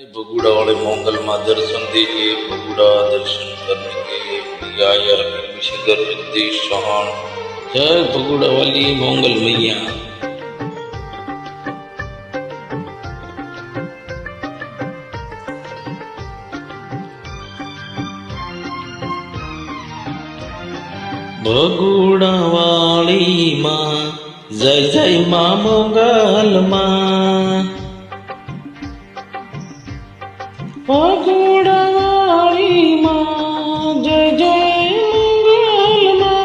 बगुड़ा वाले मंगल माँ दर्शन दीजिए। बगुड़ा दर्शन करने के लिए आया विषधर जगदीश चौहान। जय बगुड़ा वाली मंगल मैया। बगुड़ा वाली माँ जय जय माँ मंगल माँ। बगुड़ा वाली माँ जय जय मंगल माँ।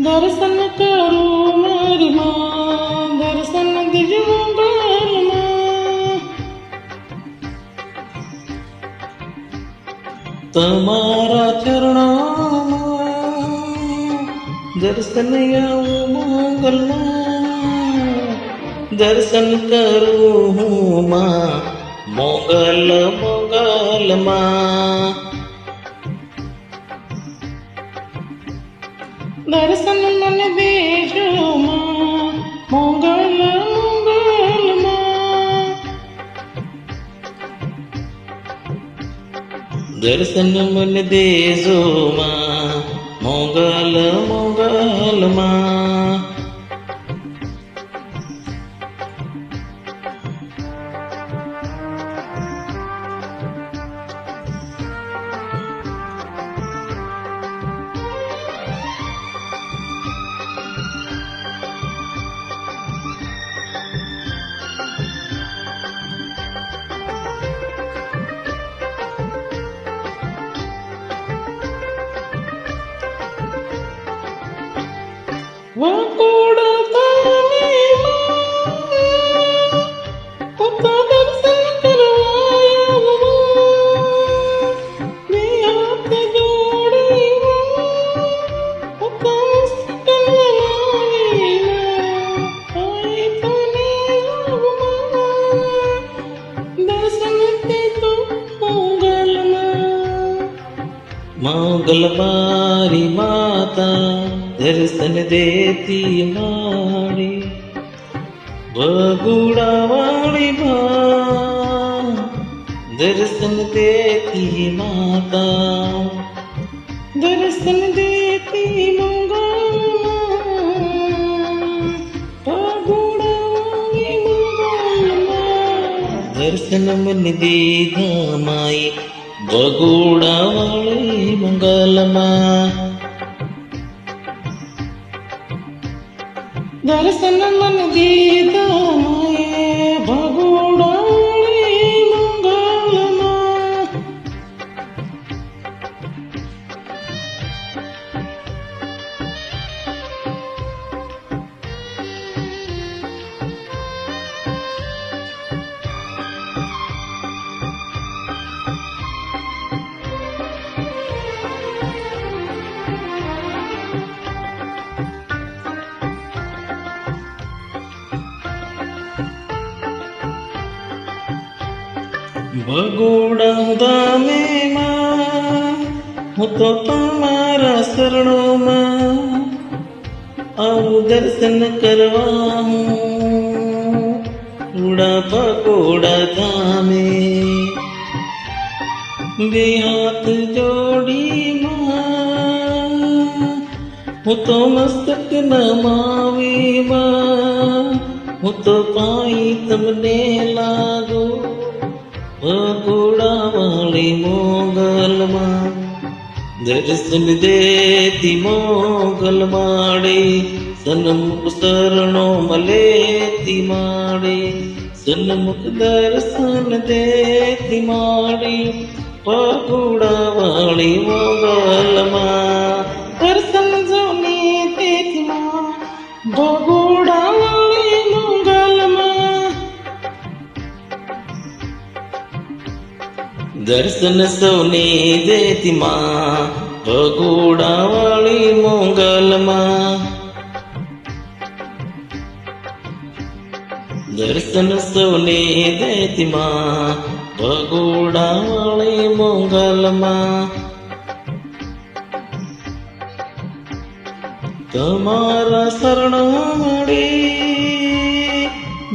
दर्शन करो मेरी माँ, दर्शन दीजिए मंगल माँ। तुम्हारा चरणों में दर्शन आऊं मंगल माँ। दर्शन करूं माँ मंगल मंगल माँ। दर्शन मन दीजो माँ मंगल मंगल माँ। दर्शन मन दीजो माँ मंगल मंगल माँ। बगुड़ा वाली माँ उसका दर्शन करवाया माँ। मैं हाथ जोड़ी माँ उसका मस्तक नवाई माँ। आए तो नीलाभ माँ दर्शन दे तो मंगल माँ। मंगल मारी माता दर्शन देती मारी। बगुड़ा वाली माँ दर्शन देती माता। दर्शन देती मंगल माँ। बगुड़ा वाली मंगल माँ। दर्शन मन दीदा माई बगुड़ा वाली मंगल माँ। दर्शन मन दीदा माए बगुड़ा वाली मंगल माँ। बगुड़ा दामे माँ હું તો તમારા શરણોમાં આવું દર્શન કરવા હું ઉડા બગુડા ધામે। બે હાથ જોડી માં હું તો મસ્તક નમાવી માં। હું તો પાઈ તમને લાગો बगुड़ा वाली मंगल माँ। दर्शन देती मंगल माड़ी सन्मुख शरणों मलेती माड़ी। सन्मुख दर्शन देती माड़ी बगुड़ा वाली मंगल माँ। दर्शन जोने देती माँ बगुड़ा वाली मंगल माँ। दर्शन सोने देती माँ बगुड़ा वाली मंगल माँ। दर्शन सोने देती माँ बगुड़ा वाली मंगल माँ। तुम्हारा शरण मड़ी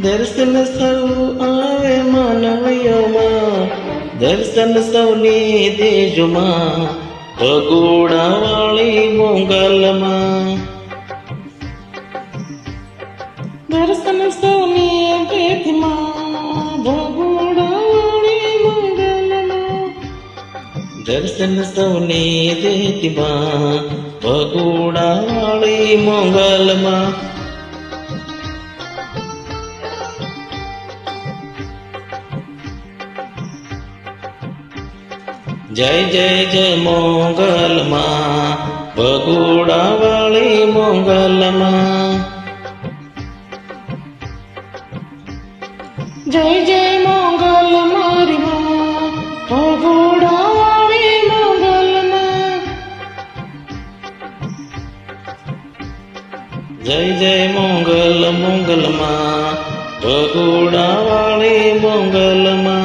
દર્શન સૌ આવે માનવીઓમાં, દર્શન સૌને દેજમાં, ભગોડા વાળી મોગલમાં. દર્શન સૌને દેજમાં, ભગોડા વાળી મોગલમાં. દર્શન સૌને દેજમાં, ભગોડા વાળી મોગલમાં. જય જય જય મોગલમાં, ભગોડા વાળી મોગલમાં. જય જય મોગલ મારી માં, ભગોડા વાળી મોગલમાં. જય જય મોગલ મોગલમાં, ભગોડા વાળી મોગલમાં.